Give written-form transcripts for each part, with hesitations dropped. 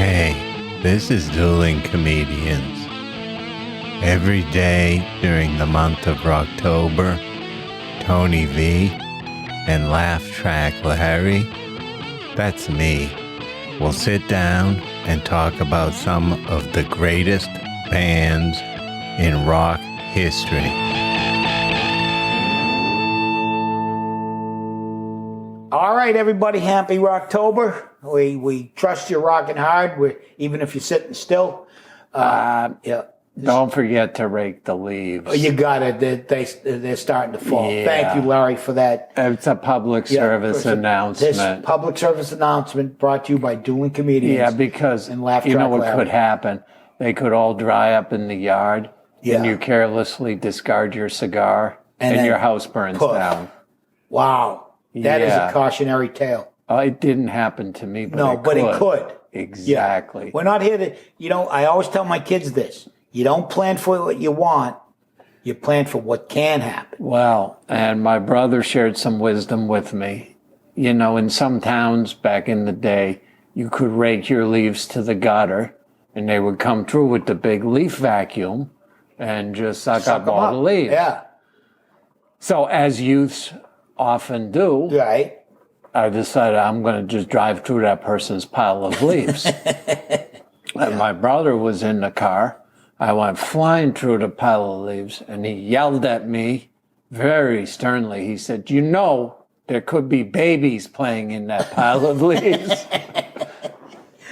Hey, this is Dueling Comedians. Every day during the month of Rocktober, Tony V and Laugh Track Larry, that's me, will sit down and talk about some of the greatest bands in rock history. All right, everybody, happy Rocktober. We trust you're rocking hard, even if you're sitting still. Yeah. Don't forget to rake the leaves. You got it. They're starting to fall. Yeah. Thank you, Larry, for that. It's a public service announcement. This public service announcement brought to you by Dueling Comedians. Yeah, because and Laugh you know Track what Larry. could happen? They could all dry up in the yard, and you carelessly discard your cigar, and your house burns down. Wow. That is a cautionary tale. It didn't happen to me, but it could. Exactly. Yeah. We're not here to, I always tell my kids this. You don't plan for what you want. You plan for what can happen. Well, and my brother shared some wisdom with me. You know, in some towns back in the day, you could rake your leaves to the gutter, and they would come through with the big leaf vacuum and just suck up all the leaves. Yeah. So as youths often do, right. I decided I'm going to just drive through that person's pile of leaves. And my brother was in the car. I went flying through the pile of leaves, and he yelled at me very sternly. He said, "You know, there could be babies playing in that pile of leaves."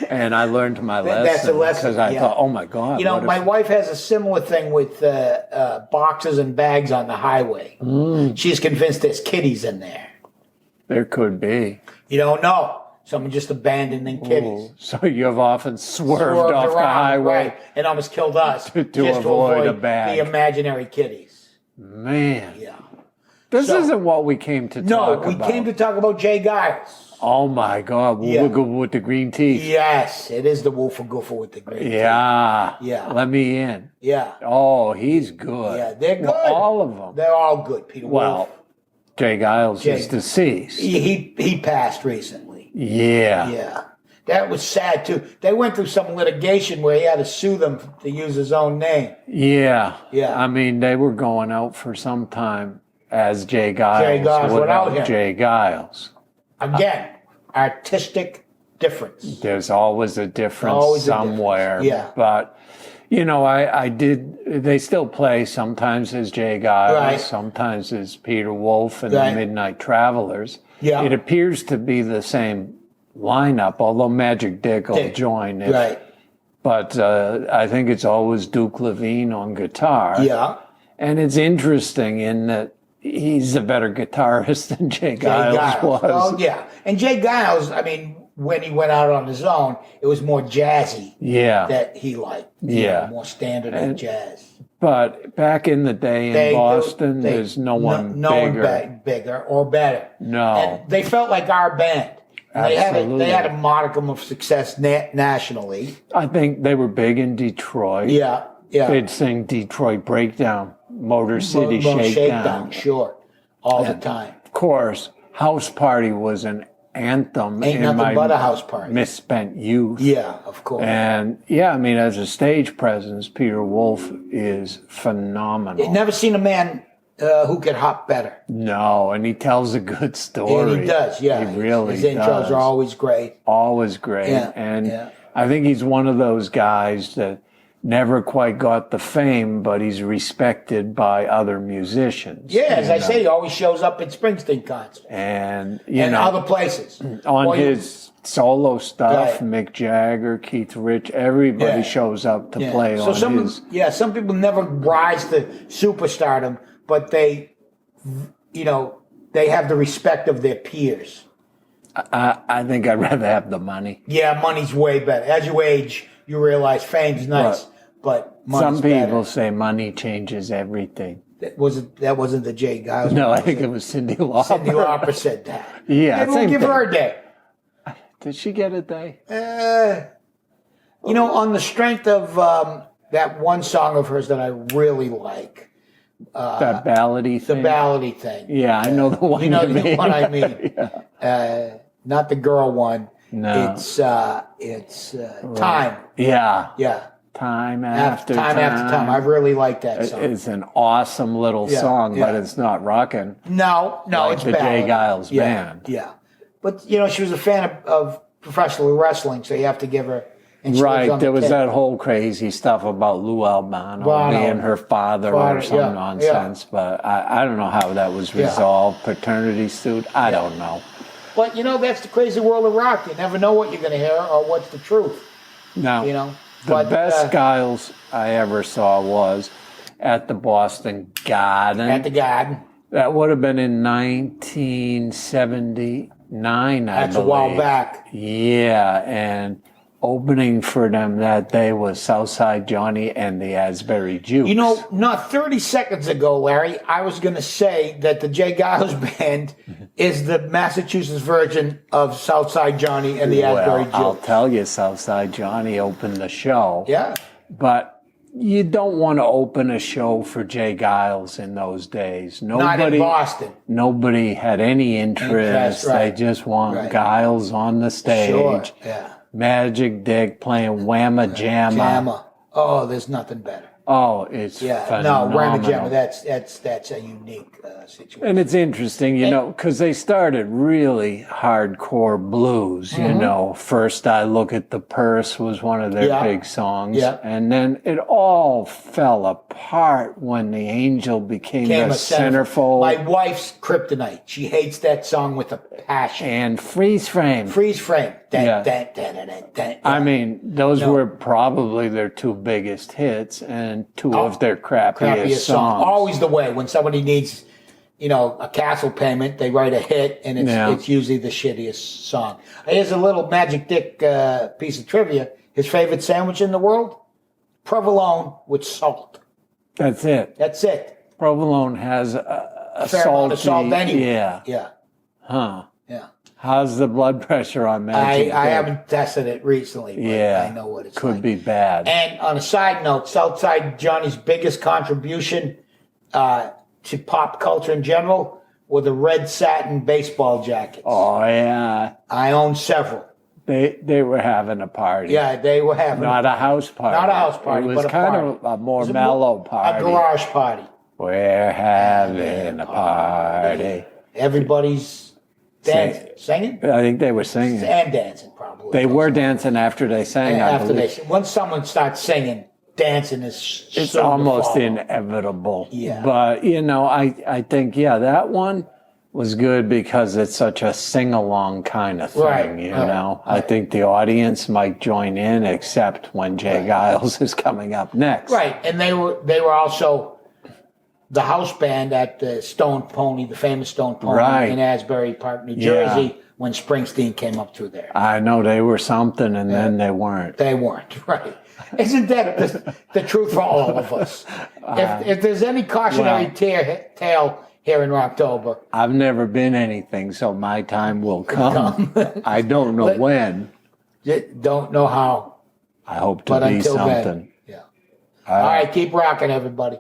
And I learned my lesson. That's a lesson. Because I thought, oh my God. My wife has a similar thing with boxes and bags on the highway. She's convinced there's kitties in there. There could be. You don't know. Someone just abandoning kitties. So you've often swerved off the highway. Right, and almost killed us. to avoid a bag. The imaginary kitties. Man. Yeah. This isn't what we came to talk about. No, we came to talk about Jay Geils. Oh my God, with the green teeth. Yes, it is the Wolfer Goofer with the green teeth. Yeah. Let me in. Yeah. Oh, he's good. Yeah, they're good. Well, all of them. They're all good, Peter Wolf. Jay Geils is deceased. He passed recently. Yeah. Yeah. That was sad, too. They went through some litigation where he had to sue them to use his own name. Yeah. Yeah. I mean, they were going out for some time as Jay Geils without Jay Geils. Again, artistic difference. There's always a difference somewhere. Yeah. But, they still play sometimes as Jay Geils, sometimes as Peter Wolf and the Midnight Travelers. Yeah. It appears to be the same lineup, although Magic Dick will join it. Right. But I think it's always Duke Levine on guitar. Yeah. And it's interesting in that he's a better guitarist than Jay Geils was. Oh, yeah. And Jay Geils, I mean, when he went out on his own, it was more jazzy that he liked. More standard than jazz. But back in the day in Boston, there's no one bigger or better. No. And they felt like our band. Absolutely. They had a modicum of success nationally. I think they were big in Detroit. Yeah. They'd sing Detroit Breakdown, Motor City Shakedown. Sure. All the time. Of course, House Party was an anthem Ain't in nothing my but a house party. misspent youth. Yeah, of course. And as a stage presence, Peter Wolf is phenomenal. I've never seen a man who could hop better. No, and he tells a good story. And he does, yeah. He really His intros are always great. Always great. Yeah, I think he's one of those guys that never quite got the fame, but he's respected by other musicians. Yeah, as I say, he always shows up at Springsteen concerts. And other places. On his solo stuff, Mick Jagger, Keith Rich, everybody shows up to play on his... some people never rise to superstardom, but they have the respect of their peers. I think I'd rather have the money. Yeah, money's way better. As you age, you realize fame's nice, but money's better. Some people say money changes everything. That wasn't the Jay Geils. No, I think it was Cyndi Lauper. Cyndi Lauper said that. Yeah, maybe we'll give her a day. Did she get a day? On the strength of that one song of hers that I really like. That ballady thing? The ballady thing. Yeah, I know the one you mean. The one I mean. Not the girl one. No. It's Time. Yeah. Yeah. Time after time. After time. I really like that song. It's an awesome little song, but it's not rocking. No, like it's the ballad. Geils Band. Yeah. But, she was a fan of professional wrestling, so you have to give her... And there was that whole crazy stuff about Lou Albano being her father or some nonsense, but I don't know how that was resolved. Paternity suit, I don't know. But, that's the crazy world of rock. You never know what you're going to hear or what's the truth. No. The best Geils I ever saw was at the Boston Garden. At the Garden. That would have been in 1979, I believe. That's a while back. Yeah, and opening for them that day was Southside Johnny and the Asbury Jukes. Not 30 seconds ago, Larry, I was going to say that the Geils Band is the Massachusetts version of Southside Johnny and the Asbury Jukes. I'll tell you, Southside Johnny opened the show. Yeah. But you don't want to open a show for J. Geils in those days. Not in Boston. Nobody had any interest. They just want Geils on the stage. Sure, yeah. Magic Dick playing Whamma Jamma. Jamma. Oh, there's nothing better. Oh, it's phenomenal. No, Whamma Jamma, that's a unique situation. And it's interesting, because they started really hardcore blues, First I Look at the Purse was one of their big songs. Yeah. And then it all fell apart when the Angel became the centerfold. My wife's kryptonite. She hates that song with a passion. And Freeze Frame. Freeze Frame. I mean, those were probably their two biggest hits and two of their crappiest songs. Always the way. When somebody needs, a castle payment, they write a hit, and it's usually the shittiest song. Here's a little Magic Dick piece of trivia. His favorite sandwich in the world? Provolone with salt. That's it. Provolone has a fair amount of salt anyway. Yeah. Huh. Yeah. How's the blood pressure on Magic Dick? I haven't tested it recently, but I know what it's like. Could be bad. And on a side note, Southside Johnny's biggest contribution to pop culture in general were the red satin baseball jackets. Oh, yeah. I own several. They were having a party. Yeah, they were having Not a house party. Not a house party, it was but a kind party. of a more mellow party. A garage party. We're having a party. Everybody's singing? I think they were singing. And dancing, probably. They were dancing after they sang, I believe. Once someone starts singing, dancing is it's almost inevitable. Yeah. But, I think, that one was good because it's such a sing-along kind of thing, I think the audience might join in, except when J. Geils is coming up next. Right, and they were also the house band at the Stone Pony, the famous Stone Pony in Asbury Park, New Jersey, when Springsteen came up through there. I know they were something, and then they weren't. They weren't, right. Isn't that the truth for all of us? If there's any cautionary tale here in Rocktober. I've never been anything, so my time will come. I don't know when. Don't know how. I hope to be something. Then, All right, keep rocking, everybody.